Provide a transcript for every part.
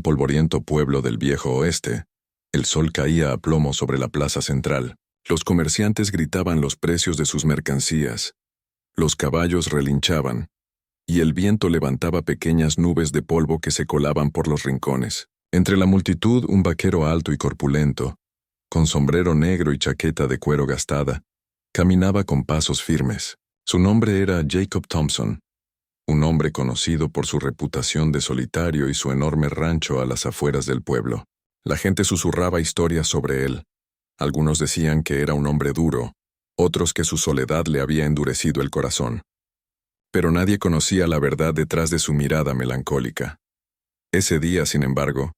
un polvoriento pueblo del viejo oeste, el sol caía a plomo sobre la plaza central. Los comerciantes gritaban los precios de sus mercancías. Los caballos relinchaban, y el viento levantaba pequeñas nubes de polvo que se colaban por los rincones. Entre la multitud, un vaquero alto y corpulento, con sombrero negro y chaqueta de cuero gastada, caminaba con pasos firmes. Su nombre era Jacob Thompson, un hombre conocido por su reputación de solitario y su enorme rancho a las afueras del pueblo. La gente susurraba historias sobre él. Algunos decían que era un hombre duro, otros que su soledad le había endurecido el corazón. Pero nadie conocía la verdad detrás de su mirada melancólica. Ese día, sin embargo,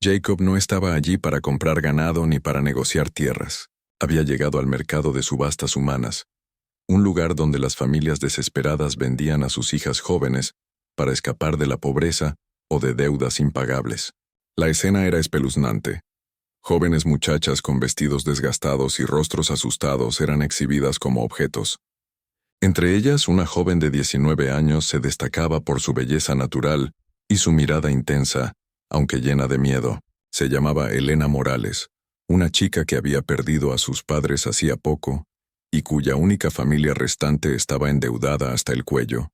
Jacob no estaba allí para comprar ganado ni para negociar tierras. Había llegado al mercado de subastas humanas, un lugar donde las familias desesperadas vendían a sus hijas jóvenes para escapar de la pobreza o de deudas impagables. La escena era espeluznante. Jóvenes muchachas con vestidos desgastados y rostros asustados eran exhibidas como objetos. Entre ellas, una joven de 19 años se destacaba por su belleza natural y su mirada intensa, aunque llena de miedo. Se llamaba Elena Morales, una chica que había perdido a sus padres hacía poco y cuya única familia restante estaba endeudada hasta el cuello.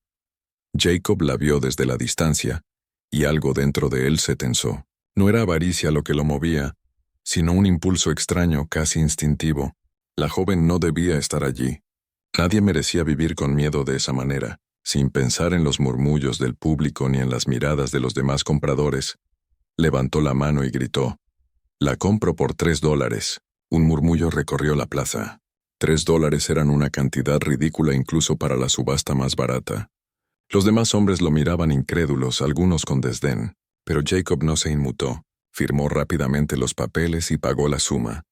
Jacob la vio desde la distancia, y algo dentro de él se tensó. No era avaricia lo que lo movía, sino un impulso extraño, casi instintivo. La joven no debía estar allí. Nadie merecía vivir con miedo de esa manera. Sin pensar en los murmullos del público ni en las miradas de los demás compradores, levantó la mano y gritó: «La compro por $3». Un murmullo recorrió la plaza. $3 eran una cantidad ridícula incluso para la subasta más barata. Los demás hombres lo miraban incrédulos, algunos con desdén, pero Jacob no se inmutó. Firmó rápidamente los papeles y pagó la suma,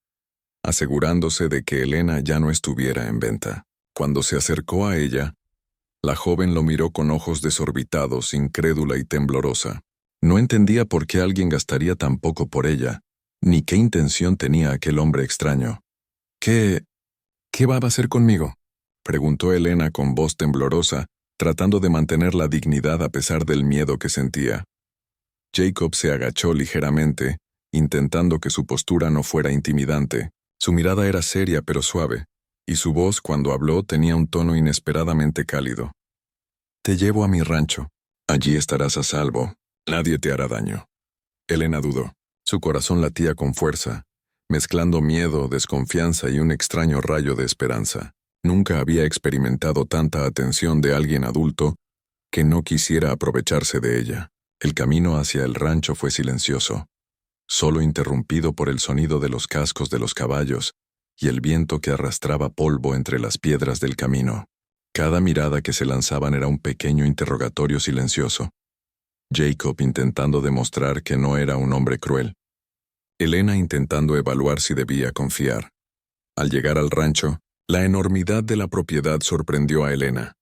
asegurándose de que Elena ya no estuviera en venta. Cuando se acercó a ella, la joven lo miró con ojos desorbitados, incrédula y temblorosa. No entendía por qué alguien gastaría tan poco por ella, ni qué intención tenía aquel hombre extraño. ¿Qué va a hacer conmigo?», preguntó Elena con voz temblorosa, tratando de mantener la dignidad a pesar del miedo que sentía. Jacob se agachó ligeramente, intentando que su postura no fuera intimidante. Su mirada era seria pero suave, y su voz cuando habló tenía un tono inesperadamente cálido. «Te llevo a mi rancho. Allí estarás a salvo. Nadie te hará daño». Elena dudó. Su corazón latía con fuerza, mezclando miedo, desconfianza y un extraño rayo de esperanza. Nunca había experimentado tanta atención de alguien adulto que no quisiera aprovecharse de ella. El camino hacia el rancho fue silencioso, solo interrumpido por el sonido de los cascos de los caballos y el viento que arrastraba polvo entre las piedras del camino. Cada mirada que se lanzaban era un pequeño interrogatorio silencioso. Jacob intentando demostrar que no era un hombre cruel. Elena intentando evaluar si debía confiar. Al llegar al rancho, la enormidad de la propiedad sorprendió a Elena.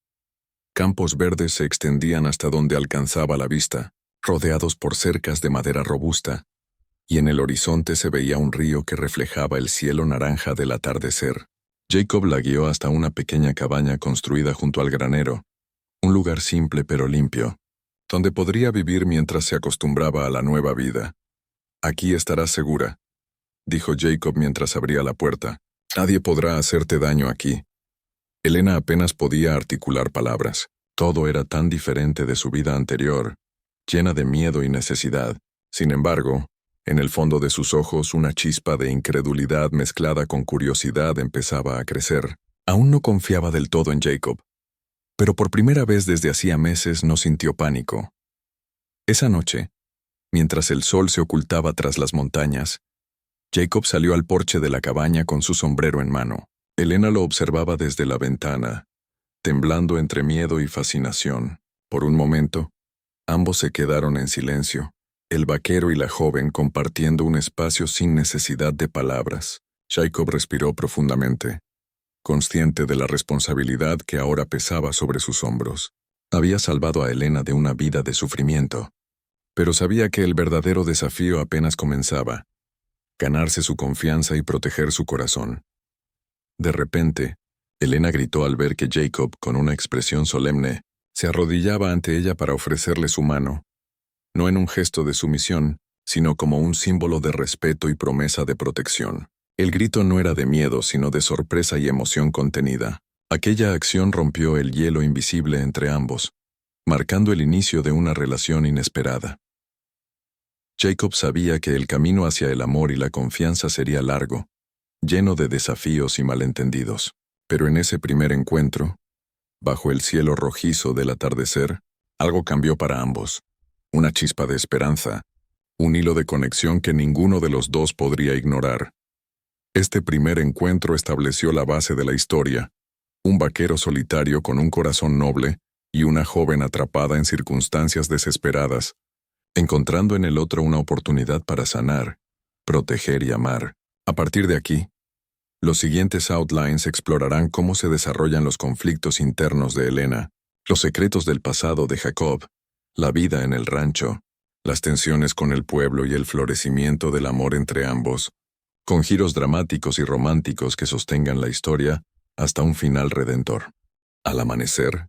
Campos verdes se extendían hasta donde alcanzaba la vista, rodeados por cercas de madera robusta, y en el horizonte se veía un río que reflejaba el cielo naranja del atardecer. Jacob la guió hasta una pequeña cabaña construida junto al granero, un lugar simple pero limpio, donde podría vivir mientras se acostumbraba a la nueva vida. «Aquí estarás segura», dijo Jacob mientras abría la puerta. «Nadie podrá hacerte daño aquí». Elena apenas podía articular palabras. Todo era tan diferente de su vida anterior, llena de miedo y necesidad. Sin embargo, en el fondo de sus ojos una chispa de incredulidad mezclada con curiosidad empezaba a crecer. Aún no confiaba del todo en Jacob, pero por primera vez desde hacía meses no sintió pánico. Esa noche, mientras el sol se ocultaba tras las montañas, Jacob salió al porche de la cabaña con su sombrero en mano. Elena lo observaba desde la ventana, temblando entre miedo y fascinación. Por un momento, ambos se quedaron en silencio, el vaquero y la joven compartiendo un espacio sin necesidad de palabras. Jacob respiró profundamente, consciente de la responsabilidad que ahora pesaba sobre sus hombros. Había salvado a Elena de una vida de sufrimiento, pero sabía que el verdadero desafío apenas comenzaba: ganarse su confianza y proteger su corazón. De repente, Elena gritó al ver que Jacob, con una expresión solemne, se arrodillaba ante ella para ofrecerle su mano, no en un gesto de sumisión, sino como un símbolo de respeto y promesa de protección. El grito no era de miedo, sino de sorpresa y emoción contenida. Aquella acción rompió el hielo invisible entre ambos, marcando el inicio de una relación inesperada. Jacob sabía que el camino hacia el amor y la confianza sería largo, lleno de desafíos y malentendidos. Pero en ese primer encuentro, bajo el cielo rojizo del atardecer, algo cambió para ambos. Una chispa de esperanza, un hilo de conexión que ninguno de los dos podría ignorar. Este primer encuentro estableció la base de la historia: un vaquero solitario con un corazón noble y una joven atrapada en circunstancias desesperadas, encontrando en el otro una oportunidad para sanar, proteger y amar. A partir de aquí, los siguientes outlines explorarán cómo se desarrollan los conflictos internos de Elena, los secretos del pasado de Jacob, la vida en el rancho, las tensiones con el pueblo y el florecimiento del amor entre ambos, con giros dramáticos y románticos que sostengan la historia hasta un final redentor. Al amanecer,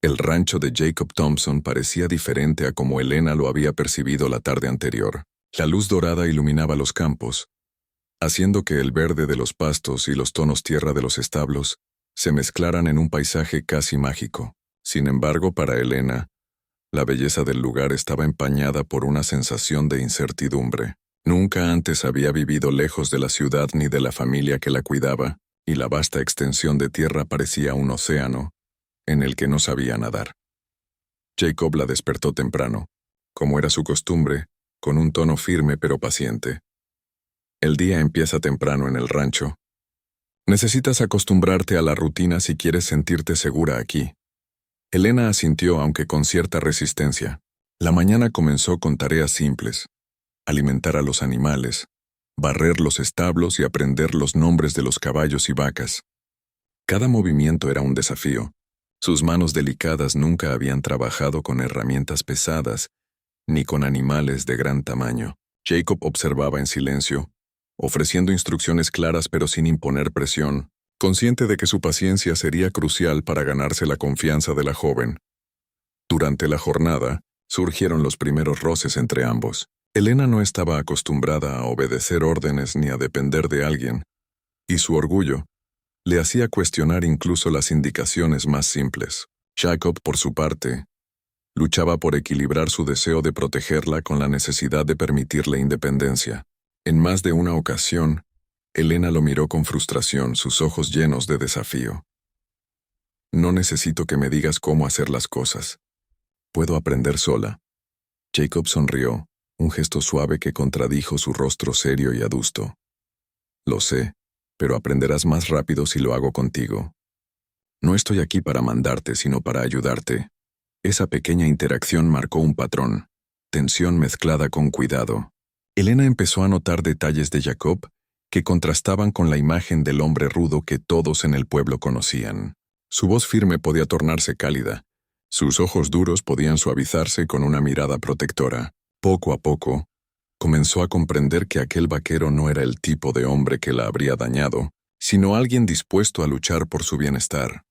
el rancho de Jacob Thompson parecía diferente a como Elena lo había percibido la tarde anterior. La luz dorada iluminaba los campos, haciendo que el verde de los pastos y los tonos tierra de los establos se mezclaran en un paisaje casi mágico. Sin embargo, para Elena, la belleza del lugar estaba empañada por una sensación de incertidumbre. Nunca antes había vivido lejos de la ciudad ni de la familia que la cuidaba, y la vasta extensión de tierra parecía un océano en el que no sabía nadar. Jacob la despertó temprano, como era su costumbre, con un tono firme pero paciente. El día empieza temprano en el rancho. Necesitas acostumbrarte a la rutina si quieres sentirte segura aquí. Elena asintió, aunque con cierta resistencia. La mañana comenzó con tareas simples: alimentar a los animales, barrer los establos y aprender los nombres de los caballos y vacas. Cada movimiento era un desafío. Sus manos delicadas nunca habían trabajado con herramientas pesadas ni con animales de gran tamaño. Jacob observaba en silencio, ofreciendo instrucciones claras pero sin imponer presión, consciente de que su paciencia sería crucial para ganarse la confianza de la joven. Durante la jornada, surgieron los primeros roces entre ambos. Elena no estaba acostumbrada a obedecer órdenes ni a depender de alguien, y su orgullo le hacía cuestionar incluso las indicaciones más simples. Jacob, por su parte, luchaba por equilibrar su deseo de protegerla con la necesidad de permitirle independencia. En más de una ocasión, Elena lo miró con frustración, sus ojos llenos de desafío. «No necesito que me digas cómo hacer las cosas. Puedo aprender sola». Jacob sonrió, un gesto suave que contradijo su rostro serio y adusto. «Lo sé, pero aprenderás más rápido si lo hago contigo. No estoy aquí para mandarte, sino para ayudarte». Esa pequeña interacción marcó un patrón, tensión mezclada con cuidado. Elena empezó a notar detalles de Jacob que contrastaban con la imagen del hombre rudo que todos en el pueblo conocían. Su voz firme podía tornarse cálida, sus ojos duros podían suavizarse con una mirada protectora. Poco a poco, comenzó a comprender que aquel vaquero no era el tipo de hombre que la habría dañado, sino alguien dispuesto a luchar por su bienestar.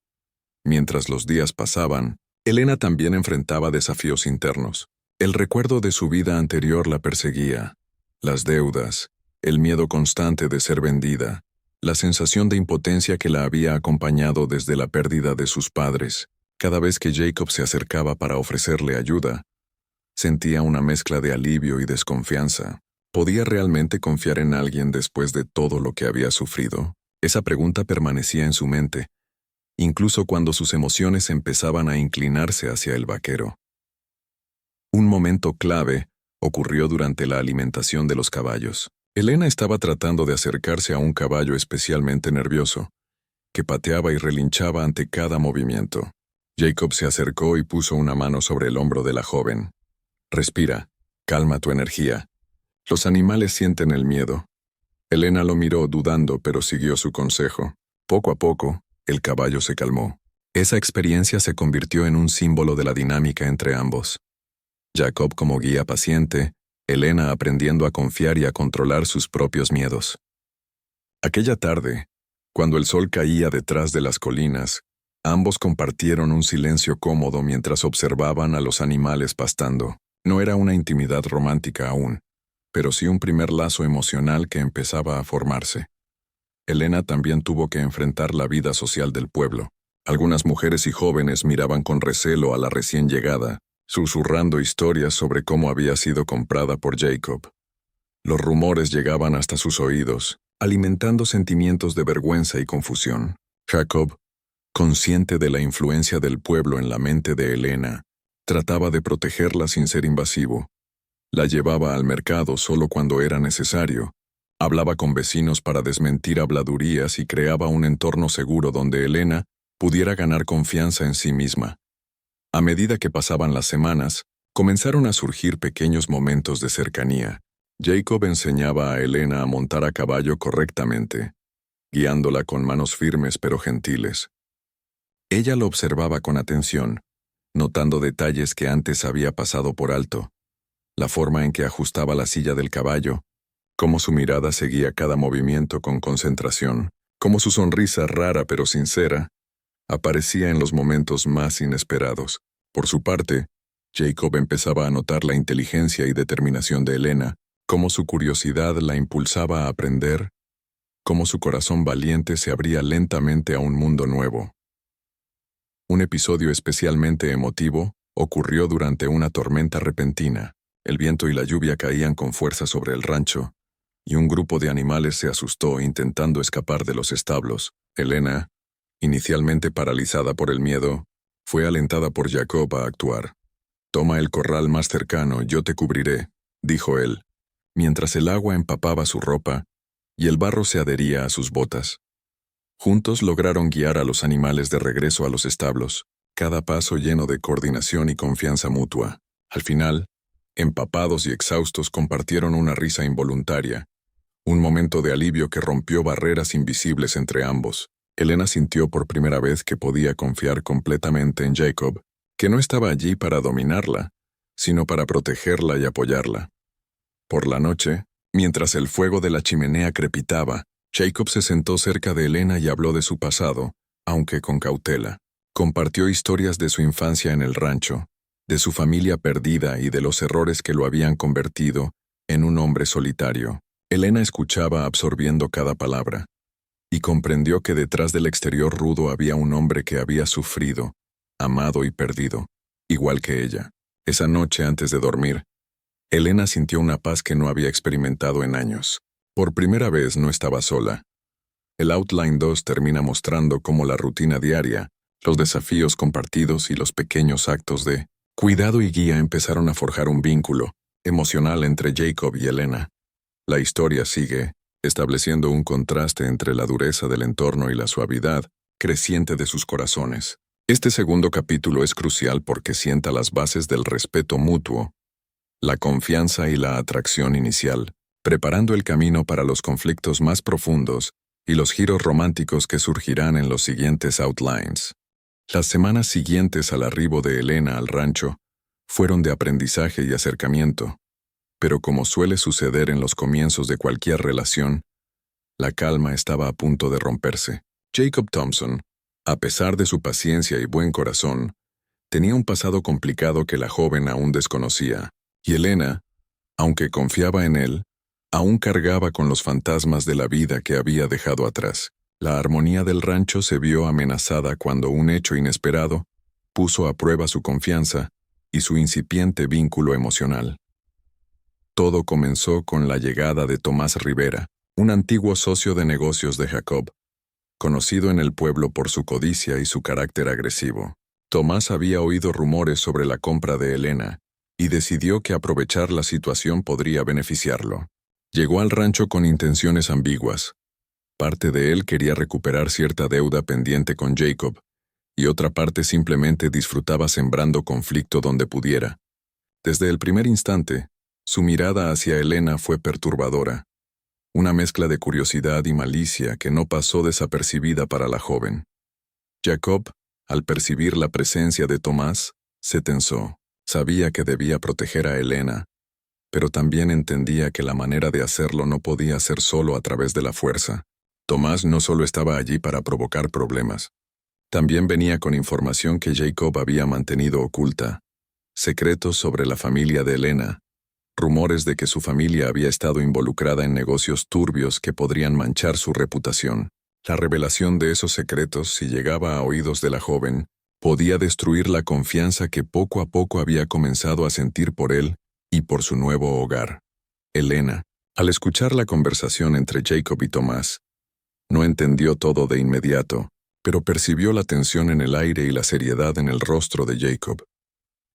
Mientras los días pasaban, Elena también enfrentaba desafíos internos. El recuerdo de su vida anterior la perseguía. Las deudas, el miedo constante de ser vendida, la sensación de impotencia que la había acompañado desde la pérdida de sus padres. Cada vez que Jacob se acercaba para ofrecerle ayuda, sentía una mezcla de alivio y desconfianza. ¿Podía realmente confiar en alguien después de todo lo que había sufrido? Esa pregunta permanecía en su mente, incluso cuando sus emociones empezaban a inclinarse hacia el vaquero. Un momento clave ocurrió durante la alimentación de los caballos. Elena estaba tratando de acercarse a un caballo especialmente nervioso, que pateaba y relinchaba ante cada movimiento. Jacob se acercó y puso una mano sobre el hombro de la joven. «Respira, calma tu energía. Los animales sienten el miedo». Elena lo miró dudando, pero siguió su consejo. Poco a poco, el caballo se calmó. Esa experiencia se convirtió en un símbolo de la dinámica entre ambos. Jacob como guía paciente, Elena aprendiendo a confiar y a controlar sus propios miedos. Aquella tarde, cuando el sol caía detrás de las colinas, ambos compartieron un silencio cómodo mientras observaban a los animales pastando. No era una intimidad romántica aún, pero sí un primer lazo emocional que empezaba a formarse. Elena también tuvo que enfrentar la vida social del pueblo. Algunas mujeres y jóvenes miraban con recelo a la recién llegada, susurrando historias sobre cómo había sido comprada por Jacob. Los rumores llegaban hasta sus oídos, alimentando sentimientos de vergüenza y confusión. Jacob, consciente de la influencia del pueblo en la mente de Elena, trataba de protegerla sin ser invasivo. La llevaba al mercado solo cuando era necesario. Hablaba con vecinos para desmentir habladurías y creaba un entorno seguro donde Elena pudiera ganar confianza en sí misma. A medida que pasaban las semanas, comenzaron a surgir pequeños momentos de cercanía. Jacob enseñaba a Elena a montar a caballo correctamente, guiándola con manos firmes pero gentiles. Ella lo observaba con atención, notando detalles que antes había pasado por alto. La forma en que ajustaba la silla del caballo, cómo su mirada seguía cada movimiento con concentración, cómo su sonrisa rara pero sincera aparecía en los momentos más inesperados. Por su parte, Jacob empezaba a notar la inteligencia y determinación de Elena, cómo su curiosidad la impulsaba a aprender, cómo su corazón valiente se abría lentamente a un mundo nuevo. Un episodio especialmente emotivo ocurrió durante una tormenta repentina. El viento y la lluvia caían con fuerza sobre el rancho, y un grupo de animales se asustó intentando escapar de los establos. Elena, inicialmente paralizada por el miedo, fue alentada por Jacob a actuar. «Toma el corral más cercano, yo te cubriré», dijo él, mientras el agua empapaba su ropa y el barro se adhería a sus botas. Juntos lograron guiar a los animales de regreso a los establos, cada paso lleno de coordinación y confianza mutua. Al final, empapados y exhaustos, compartieron una risa involuntaria, un momento de alivio que rompió barreras invisibles entre ambos. Elena sintió por primera vez que podía confiar completamente en Jacob, que no estaba allí para dominarla, sino para protegerla y apoyarla. Por la noche, mientras el fuego de la chimenea crepitaba, Jacob se sentó cerca de Elena y habló de su pasado, aunque con cautela. Compartió historias de su infancia en el rancho, de su familia perdida y de los errores que lo habían convertido en un hombre solitario. Elena escuchaba absorbiendo cada palabra, y comprendió que detrás del exterior rudo había un hombre que había sufrido, amado y perdido, igual que ella. Esa noche antes de dormir, Elena sintió una paz que no había experimentado en años. Por primera vez no estaba sola. El Outline 2 termina mostrando cómo la rutina diaria, los desafíos compartidos y los pequeños actos de cuidado y guía empezaron a forjar un vínculo emocional entre Jacob y Elena. La historia sigue, estableciendo un contraste entre la dureza del entorno y la suavidad creciente de sus corazones. Este segundo capítulo es crucial porque sienta las bases del respeto mutuo, la confianza y la atracción inicial, preparando el camino para los conflictos más profundos y los giros románticos que surgirán en los siguientes outlines. Las semanas siguientes al arribo de Elena al rancho fueron de aprendizaje y acercamiento, pero como suele suceder en los comienzos de cualquier relación, la calma estaba a punto de romperse. Jacob Thompson, a pesar de su paciencia y buen corazón, tenía un pasado complicado que la joven aún desconocía, y Elena, aunque confiaba en él, aún cargaba con los fantasmas de la vida que había dejado atrás. La armonía del rancho se vio amenazada cuando un hecho inesperado puso a prueba su confianza y su incipiente vínculo emocional. Todo comenzó con la llegada de Tomás Rivera, un antiguo socio de negocios de Jacob, conocido en el pueblo por su codicia y su carácter agresivo. Tomás había oído rumores sobre la compra de Elena y decidió que aprovechar la situación podría beneficiarlo. Llegó al rancho con intenciones ambiguas. Parte de él quería recuperar cierta deuda pendiente con Jacob, y otra parte simplemente disfrutaba sembrando conflicto donde pudiera. Desde el primer instante, su mirada hacia Elena fue perturbadora, una mezcla de curiosidad y malicia que no pasó desapercibida para la joven. Jacob, al percibir la presencia de Tomás, se tensó. Sabía que debía proteger a Elena, pero también entendía que la manera de hacerlo no podía ser solo a través de la fuerza. Tomás no solo estaba allí para provocar problemas, también venía con información que Jacob había mantenido oculta, secretos sobre la familia de Elena, rumores de que su familia había estado involucrada en negocios turbios que podrían manchar su reputación. La revelación de esos secretos, si llegaba a oídos de la joven, podía destruir la confianza que poco a poco había comenzado a sentir por él y por su nuevo hogar. Elena, al escuchar la conversación entre Jacob y Tomás, no entendió todo de inmediato, pero percibió la tensión en el aire y la seriedad en el rostro de Jacob.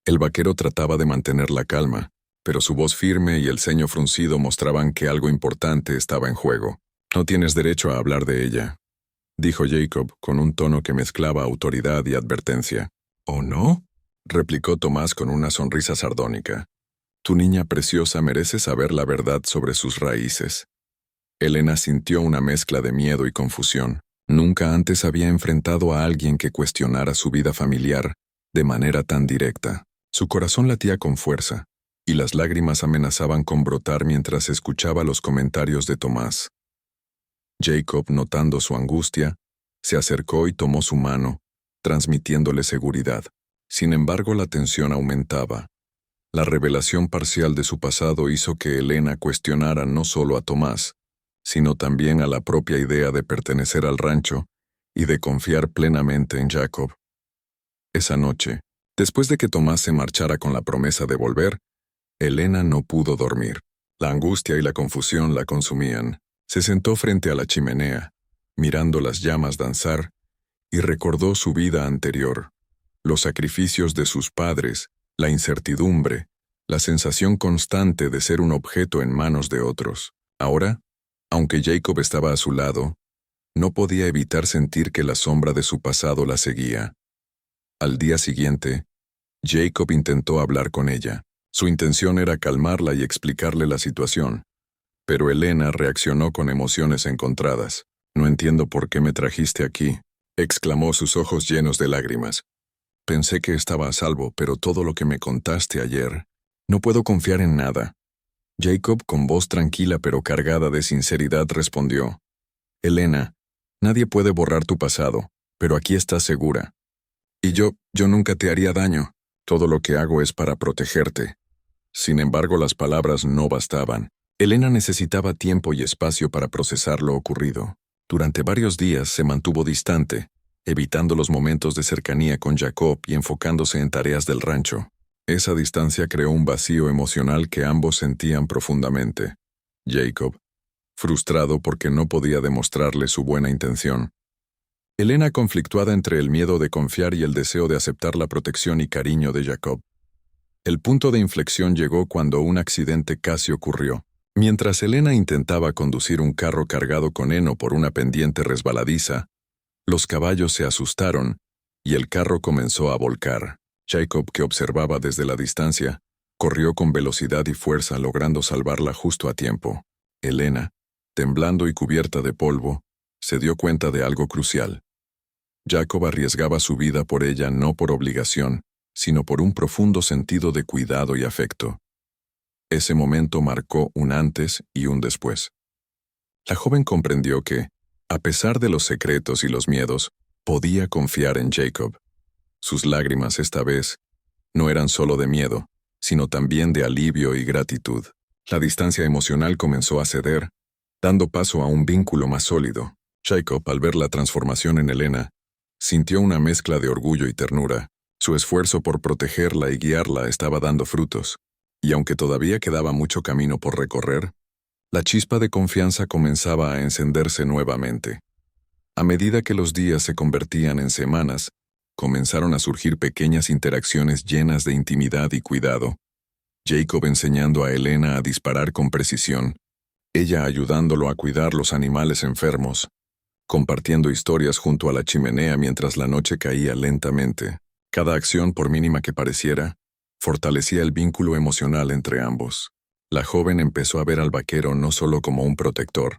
El vaquero trataba de mantener la calma, pero su voz firme y el ceño fruncido mostraban que algo importante estaba en juego. «No tienes derecho a hablar de ella», dijo Jacob con un tono que mezclaba autoridad y advertencia. «¿Oh, no?», replicó Tomás con una sonrisa sardónica. «Tu niña preciosa merece saber la verdad sobre sus raíces». Elena sintió una mezcla de miedo y confusión. Nunca antes había enfrentado a alguien que cuestionara su vida familiar de manera tan directa. Su corazón latía con fuerza, y las lágrimas amenazaban con brotar mientras escuchaba los comentarios de Tomás. Jacob, notando su angustia, se acercó y tomó su mano, transmitiéndole seguridad. Sin embargo, la tensión aumentaba. La revelación parcial de su pasado hizo que Elena cuestionara no solo a Tomás, sino también a la propia idea de pertenecer al rancho y de confiar plenamente en Jacob. Esa noche, después de que Tomás se marchara con la promesa de volver, Elena no pudo dormir. La angustia y la confusión la consumían. Se sentó frente a la chimenea, mirando las llamas danzar, y recordó su vida anterior, los sacrificios de sus padres, la incertidumbre, la sensación constante de ser un objeto en manos de otros. Ahora, aunque Jacob estaba a su lado, no podía evitar sentir que la sombra de su pasado la seguía. Al día siguiente, Jacob intentó hablar con ella. Su intención era calmarla y explicarle la situación, pero Elena reaccionó con emociones encontradas. «No entiendo por qué me trajiste aquí», exclamó, sus ojos llenos de lágrimas. «Pensé que estaba a salvo, pero todo lo que me contaste ayer, no puedo confiar en nada». Jacob, con voz tranquila pero cargada de sinceridad, respondió: «Elena, nadie puede borrar tu pasado, pero aquí estás segura. Y yo nunca te haría daño. Todo lo que hago es para protegerte». Sin embargo, las palabras no bastaban. Elena necesitaba tiempo y espacio para procesar lo ocurrido. Durante varios días se mantuvo distante, evitando los momentos de cercanía con Jacob y enfocándose en tareas del rancho. Esa distancia creó un vacío emocional que ambos sentían profundamente. Jacob, frustrado porque no podía demostrarle su buena intención. Elena, conflictuada entre el miedo de confiar y el deseo de aceptar la protección y cariño de Jacob. El punto de inflexión llegó cuando un accidente casi ocurrió. Mientras Elena intentaba conducir un carro cargado con heno por una pendiente resbaladiza, los caballos se asustaron y el carro comenzó a volcar. Jacob, que observaba desde la distancia, corrió con velocidad y fuerza, logrando salvarla justo a tiempo. Elena, temblando y cubierta de polvo, se dio cuenta de algo crucial. Jacob arriesgaba su vida por ella no por obligación, sino por un profundo sentido de cuidado y afecto. Ese momento marcó un antes y un después. La joven comprendió que, a pesar de los secretos y los miedos, podía confiar en Jacob. Sus lágrimas esta vez no eran solo de miedo, sino también de alivio y gratitud. La distancia emocional comenzó a ceder, dando paso a un vínculo más sólido. Jacob, al ver la transformación en Elena, sintió una mezcla de orgullo y ternura. Su esfuerzo por protegerla y guiarla estaba dando frutos, y aunque todavía quedaba mucho camino por recorrer, la chispa de confianza comenzaba a encenderse nuevamente. A medida que los días se convertían en semanas, comenzaron a surgir pequeñas interacciones llenas de intimidad y cuidado. Jacob enseñando a Elena a disparar con precisión, ella ayudándolo a cuidar los animales enfermos, compartiendo historias junto a la chimenea mientras la noche caía lentamente. Cada acción, por mínima que pareciera, fortalecía el vínculo emocional entre ambos. La joven empezó a ver al vaquero no solo como un protector,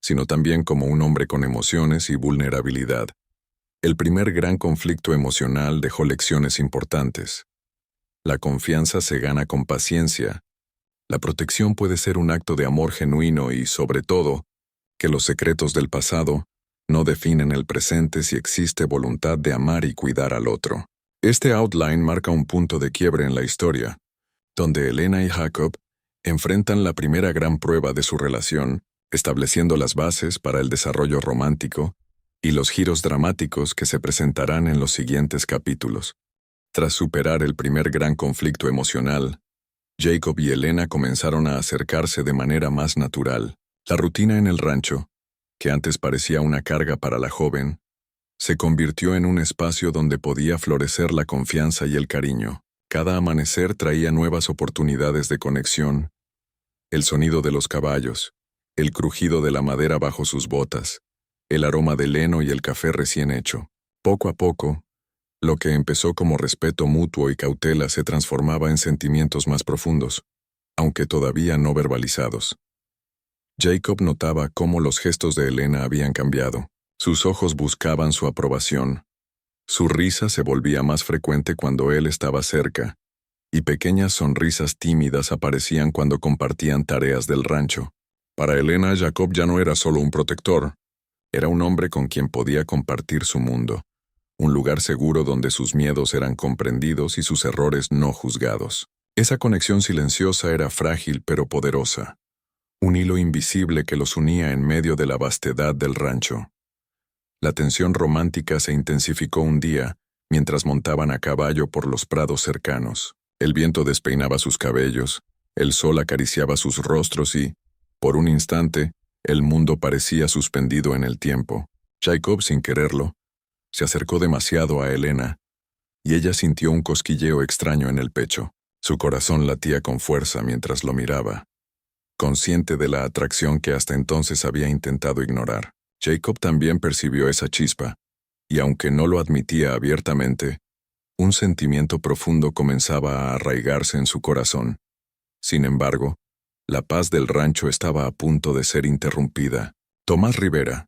sino también como un hombre con emociones y vulnerabilidad. El primer gran conflicto emocional dejó lecciones importantes. La confianza se gana con paciencia. La protección puede ser un acto de amor genuino y, sobre todo, que los secretos del pasado no definen el presente si existe voluntad de amar y cuidar al otro. Este outline marca un punto de quiebre en la historia, donde Elena y Jacob Enfrentan la primera gran prueba de su relación, estableciendo las bases para el desarrollo romántico y los giros dramáticos que se presentarán en los siguientes capítulos. Tras superar el primer gran conflicto emocional, Jacob y Elena comenzaron a acercarse de manera más natural. La rutina en el rancho, que antes parecía una carga para la joven, se convirtió en un espacio donde podía florecer la confianza y el cariño. Cada amanecer traía nuevas oportunidades de conexión, el sonido de los caballos, el crujido de la madera bajo sus botas, el aroma del heno y el café recién hecho. Poco a poco, lo que empezó como respeto mutuo y cautela se transformaba en sentimientos más profundos, aunque todavía no verbalizados. Jacob notaba cómo los gestos de Elena habían cambiado. Sus ojos buscaban su aprobación. Su risa se volvía más frecuente cuando él estaba cerca, y pequeñas sonrisas tímidas aparecían cuando compartían tareas del rancho. Para Elena, Jacob ya no era solo un protector, era un hombre con quien podía compartir su mundo, un lugar seguro donde sus miedos eran comprendidos y sus errores no juzgados. Esa conexión silenciosa era frágil pero poderosa, un hilo invisible que los unía en medio de la vastedad del rancho. La tensión romántica se intensificó un día, mientras montaban a caballo por los prados cercanos. El viento despeinaba sus cabellos, el sol acariciaba sus rostros y, por un instante, el mundo parecía suspendido en el tiempo. Jacob, sin quererlo, se acercó demasiado a Elena, y ella sintió un cosquilleo extraño en el pecho. Su corazón latía con fuerza mientras lo miraba, consciente de la atracción que hasta entonces había intentado ignorar. Jacob también percibió esa chispa, y aunque no lo admitía abiertamente, un sentimiento profundo comenzaba a arraigarse en su corazón. Sin embargo, la paz del rancho estaba a punto de ser interrumpida. Tomás Rivera,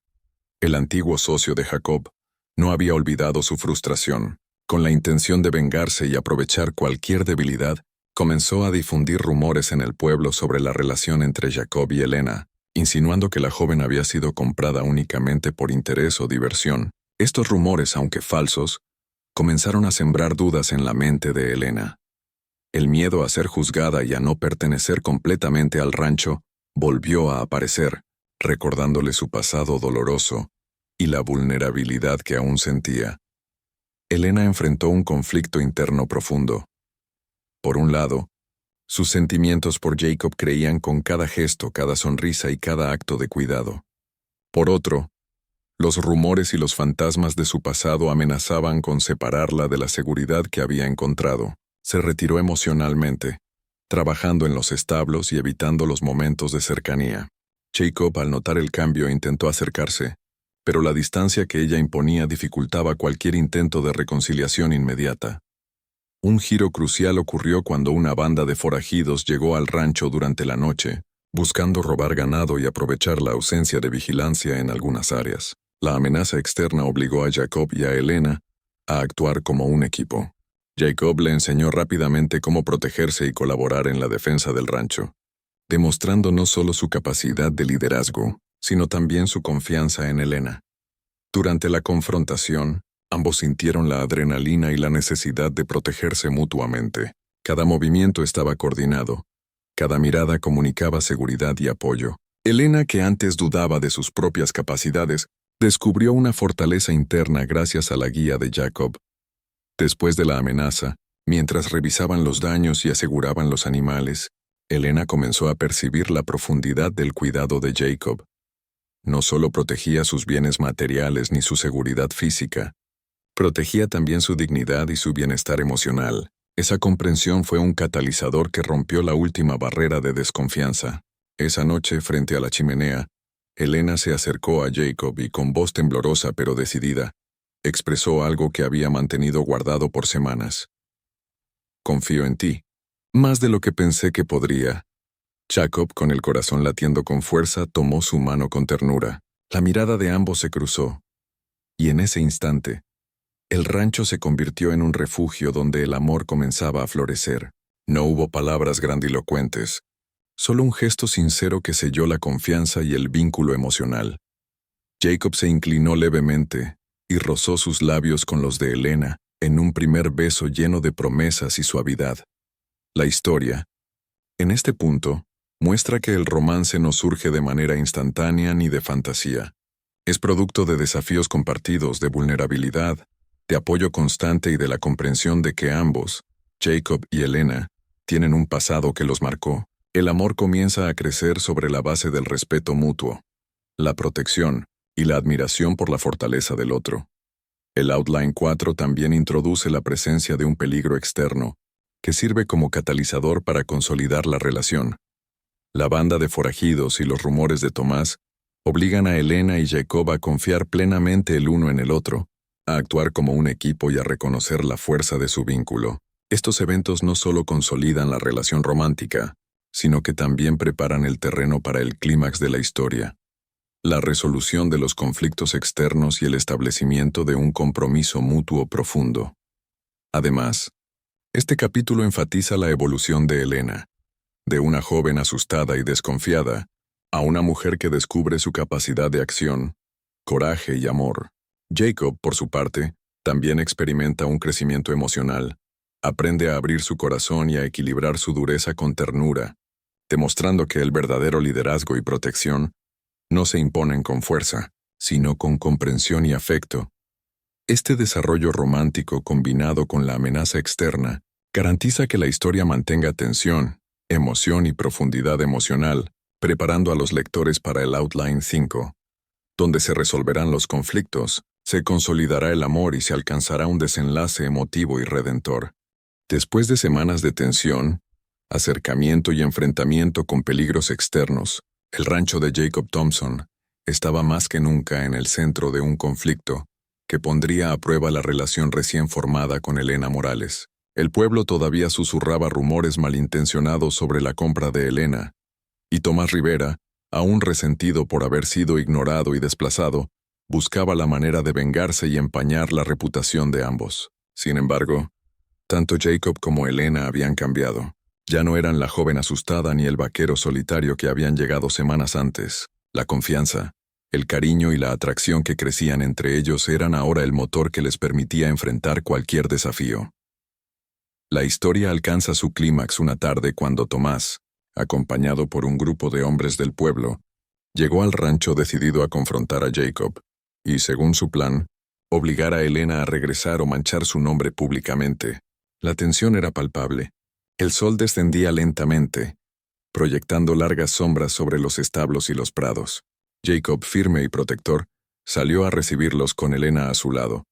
el antiguo socio de Jacob, no había olvidado su frustración. Con la intención de vengarse y aprovechar cualquier debilidad, comenzó a difundir rumores en el pueblo sobre la relación entre Jacob y Elena, insinuando que la joven había sido comprada únicamente por interés o diversión. Estos rumores, aunque falsos, comenzaron a sembrar dudas en la mente de Elena. El miedo a ser juzgada y a no pertenecer completamente al rancho volvió a aparecer, recordándole su pasado doloroso y la vulnerabilidad que aún sentía. Elena enfrentó un conflicto interno profundo. Por un lado, sus sentimientos por Jacob creían con cada gesto, cada sonrisa y cada acto de cuidado. Por otro, los rumores y los fantasmas de su pasado amenazaban con separarla de la seguridad que había encontrado. Se retiró emocionalmente, trabajando en los establos y evitando los momentos de cercanía. Jacob, al notar el cambio, intentó acercarse, pero la distancia que ella imponía dificultaba cualquier intento de reconciliación inmediata. Un giro crucial ocurrió cuando una banda de forajidos llegó al rancho durante la noche, buscando robar ganado y aprovechar la ausencia de vigilancia en algunas áreas. La amenaza externa obligó a Jacob y a Elena a actuar como un equipo. Jacob le enseñó rápidamente cómo protegerse y colaborar en la defensa del rancho, demostrando no solo su capacidad de liderazgo, sino también su confianza en Elena. Durante la confrontación, ambos sintieron la adrenalina y la necesidad de protegerse mutuamente. Cada movimiento estaba coordinado, cada mirada comunicaba seguridad y apoyo. Elena, que antes dudaba de sus propias capacidades, descubrió una fortaleza interna gracias a la guía de Jacob. Después de la amenaza, mientras revisaban los daños y aseguraban los animales, Elena comenzó a percibir la profundidad del cuidado de Jacob. No solo protegía sus bienes materiales ni su seguridad física, protegía también su dignidad y su bienestar emocional. Esa comprensión fue un catalizador que rompió la última barrera de desconfianza. Esa noche, frente a la chimenea, Elena se acercó a Jacob y con voz temblorosa pero decidida, expresó algo que había mantenido guardado por semanas. «Confío en ti, más de lo que pensé que podría». Jacob, con el corazón latiendo con fuerza, tomó su mano con ternura. La mirada de ambos se cruzó, y en ese instante, el rancho se convirtió en un refugio donde el amor comenzaba a florecer. No hubo palabras grandilocuentes, solo un gesto sincero que selló la confianza y el vínculo emocional. Jacob se inclinó levemente y rozó sus labios con los de Elena en un primer beso lleno de promesas y suavidad. La historia, En este punto, muestra que el romance no surge de manera instantánea ni de fantasía. Es producto de desafíos compartidos, de vulnerabilidad, de apoyo constante y de la comprensión de que ambos, Jacob y Elena, tienen un pasado que los marcó. El amor comienza a crecer sobre la base del respeto mutuo, la protección y la admiración por la fortaleza del otro. El Outline 4 también introduce la presencia de un peligro externo, que sirve como catalizador para consolidar la relación. La banda de forajidos y los rumores de Tomás obligan a Elena y Jacob a confiar plenamente el uno en el otro, a actuar como un equipo y a reconocer la fuerza de su vínculo. Estos eventos no solo consolidan la relación romántica, sino que también preparan el terreno para el clímax de la historia, la resolución de los conflictos externos y el establecimiento de un compromiso mutuo profundo. Además, este capítulo enfatiza la evolución de Elena, de una joven asustada y desconfiada, a una mujer que descubre su capacidad de acción, coraje y amor. Jacob, por su parte, también experimenta un crecimiento emocional, aprende a abrir su corazón y a equilibrar su dureza con ternura, demostrando que el verdadero liderazgo y protección no se imponen con fuerza, sino con comprensión y afecto. Este desarrollo romántico combinado con la amenaza externa garantiza que la historia mantenga tensión, emoción y profundidad emocional, preparando a los lectores para el Outline 5, donde se resolverán los conflictos, se consolidará el amor y se alcanzará un desenlace emotivo y redentor. Después de semanas de tensión, acercamiento y enfrentamiento con peligros externos, el rancho de Jacob Thompson estaba más que nunca en el centro de un conflicto que pondría a prueba la relación recién formada con Elena Morales. El pueblo todavía susurraba rumores malintencionados sobre la compra de Elena, y Tomás Rivera, aún resentido por haber sido ignorado y desplazado, buscaba la manera de vengarse y empañar la reputación de ambos. Sin embargo, tanto Jacob como Elena habían cambiado. Ya no eran la joven asustada ni el vaquero solitario que habían llegado semanas antes. La confianza, el cariño y la atracción que crecían entre ellos eran ahora el motor que les permitía enfrentar cualquier desafío. La historia alcanza su clímax una tarde cuando Tomás, acompañado por un grupo de hombres del pueblo, llegó al rancho decidido a confrontar a Jacob, y, según su plan, obligar a Elena a regresar o manchar su nombre públicamente. La tensión era palpable. El sol descendía lentamente, proyectando largas sombras sobre los establos y los prados. Jacob, firme y protector, salió a recibirlos con Elena a su lado,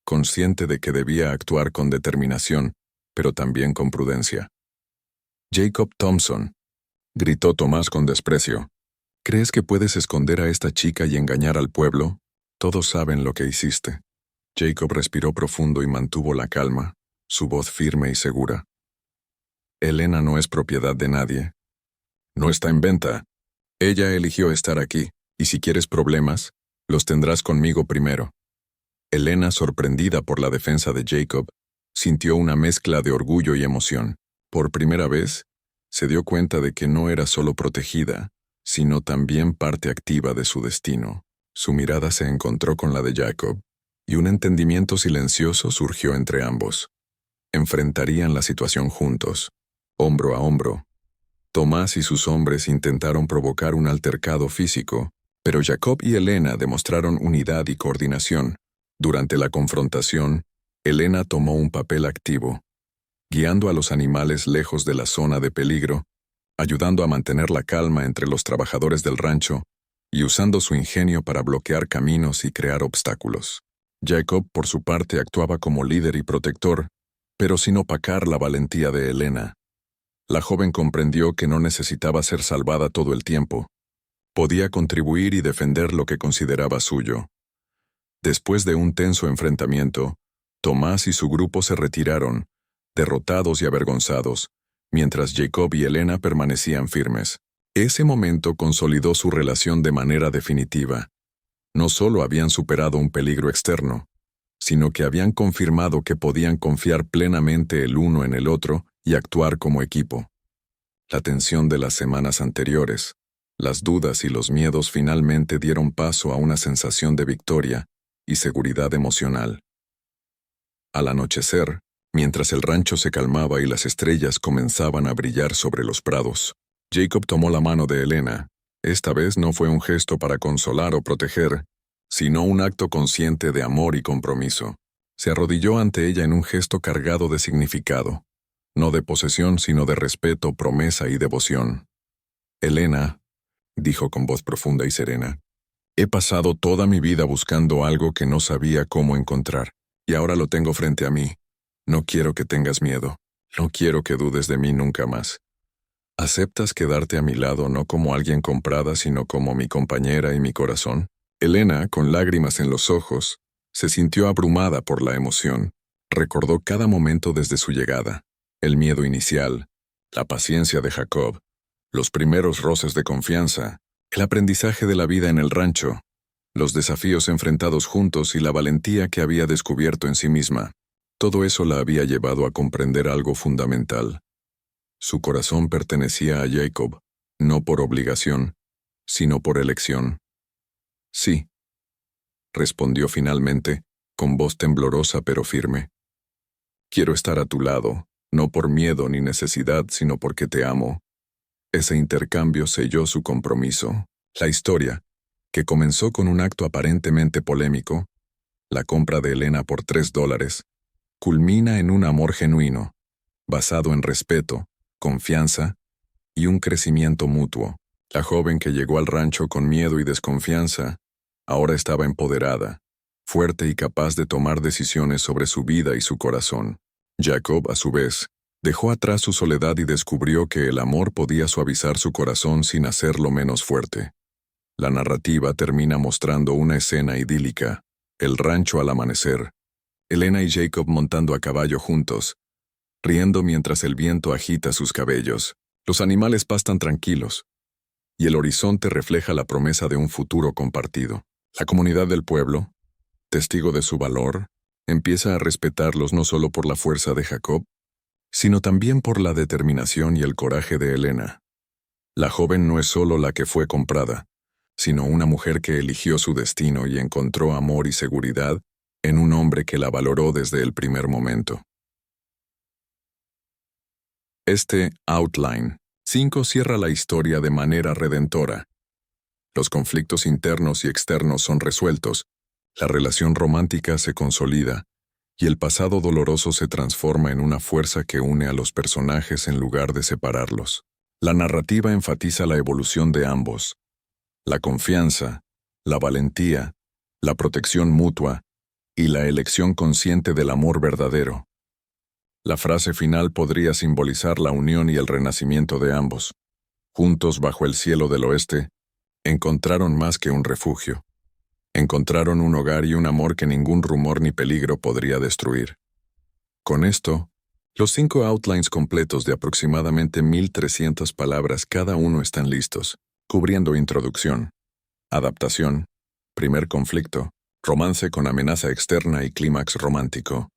consciente de que debía actuar con determinación, pero también con prudencia. «Jacob Thompson», gritó Tomás con desprecio, «¿crees que puedes esconder a esta chica y engañar al pueblo? Todos saben lo que hiciste». Jacob respiró profundo y mantuvo la calma, su voz firme y segura. «Elena no es propiedad de nadie. No está en venta. Ella eligió estar aquí, y si quieres problemas, los tendrás conmigo primero». Elena, sorprendida por la defensa de Jacob, sintió una mezcla de orgullo y emoción. Por primera vez, se dio cuenta de que no era solo protegida, sino también parte activa de su destino. Su mirada se encontró con la de Jacob, y un entendimiento silencioso surgió entre ambos. Enfrentarían la situación juntos, hombro a hombro. Tomás y sus hombres intentaron provocar un altercado físico, pero Jacob y Elena demostraron unidad y coordinación. Durante la confrontación, Elena tomó un papel activo, guiando a los animales lejos de la zona de peligro, ayudando a mantener la calma entre los trabajadores del rancho y usando su ingenio para bloquear caminos y crear obstáculos. Jacob, por su parte, actuaba como líder y protector, pero sin opacar la valentía de Elena. La joven comprendió que no necesitaba ser salvada todo el tiempo. Podía contribuir y defender lo que consideraba suyo. Después de un tenso enfrentamiento, Tomás y su grupo se retiraron, derrotados y avergonzados, mientras Jacob y Elena permanecían firmes. Ese momento consolidó su relación de manera definitiva. No solo habían superado un peligro externo, sino que habían confirmado que podían confiar plenamente el uno en el otro y actuar como equipo. La tensión de las semanas anteriores, las dudas y los miedos finalmente dieron paso a una sensación de victoria y seguridad emocional. Al anochecer, Mientras el rancho se calmaba y las estrellas comenzaban a brillar sobre los prados, Jacob tomó la mano de Elena. Esta vez no fue un gesto para consolar o proteger, sino un acto consciente de amor y compromiso. Se arrodilló ante ella en un gesto cargado de significado, no de posesión, sino de respeto, promesa y devoción. Elena, dijo con voz profunda y serena, he pasado toda mi vida buscando algo que no sabía cómo encontrar, y ahora lo tengo frente a mí. No quiero que tengas miedo, no quiero que dudes de mí nunca más. ¿Aceptas quedarte a mi lado no como alguien comprada, sino como mi compañera y mi corazón? Elena, con lágrimas en los ojos, se sintió abrumada por la emoción. Recordó cada momento desde su llegada, el miedo inicial, la paciencia de Jacob, los primeros roces de confianza, el aprendizaje de la vida en el rancho, los desafíos enfrentados juntos y la valentía que había descubierto en sí misma. Todo eso la había llevado a comprender algo fundamental. Su corazón pertenecía a Jacob, no por obligación, sino por elección. Sí, respondió finalmente, con voz temblorosa pero firme. Quiero estar a tu lado, no por miedo ni necesidad, sino porque te amo. Ese intercambio selló su compromiso. La historia, que comenzó con un acto aparentemente polémico, la compra de Elena por $3, culmina en un amor genuino, basado en respeto, confianza y un crecimiento mutuo. La joven que llegó al rancho con miedo y desconfianza, ahora estaba empoderada, fuerte y capaz de tomar decisiones sobre su vida y su corazón. Jacob, a su vez, dejó atrás su soledad y descubrió que el amor podía suavizar su corazón sin hacerlo menos fuerte. La narrativa termina mostrando una escena idílica, el rancho al amanecer, Elena y Jacob montando a caballo juntos, riendo mientras el viento agita sus cabellos. Los animales pastan tranquilos, y el horizonte refleja la promesa de un futuro compartido. La comunidad del pueblo, testigo de su valor, empieza a respetarlos no solo por la fuerza de Jacob, sino también por la determinación y el coraje de Elena. La joven no es solo la que fue comprada, sino una mujer que eligió su destino y encontró amor y seguridad en un hombre que la valoró desde el primer momento. Este Outline 5 cierra la historia de manera redentora. Los conflictos internos y externos son resueltos, la relación romántica se consolida, y el pasado doloroso se transforma en una fuerza que une a los personajes en lugar de separarlos. La narrativa enfatiza la evolución de ambos, la confianza, la valentía, la protección mutua y la elección consciente del amor verdadero. La frase final podría simbolizar la unión y el renacimiento de ambos. Juntos bajo el cielo del oeste, encontraron más que un refugio. Encontraron un hogar y un amor que ningún rumor ni peligro podría destruir. Con esto, los 5 outlines completos de aproximadamente 1300 palabras cada uno están listos, cubriendo introducción, adaptación, primer conflicto, romance con amenaza externa y clímax romántico.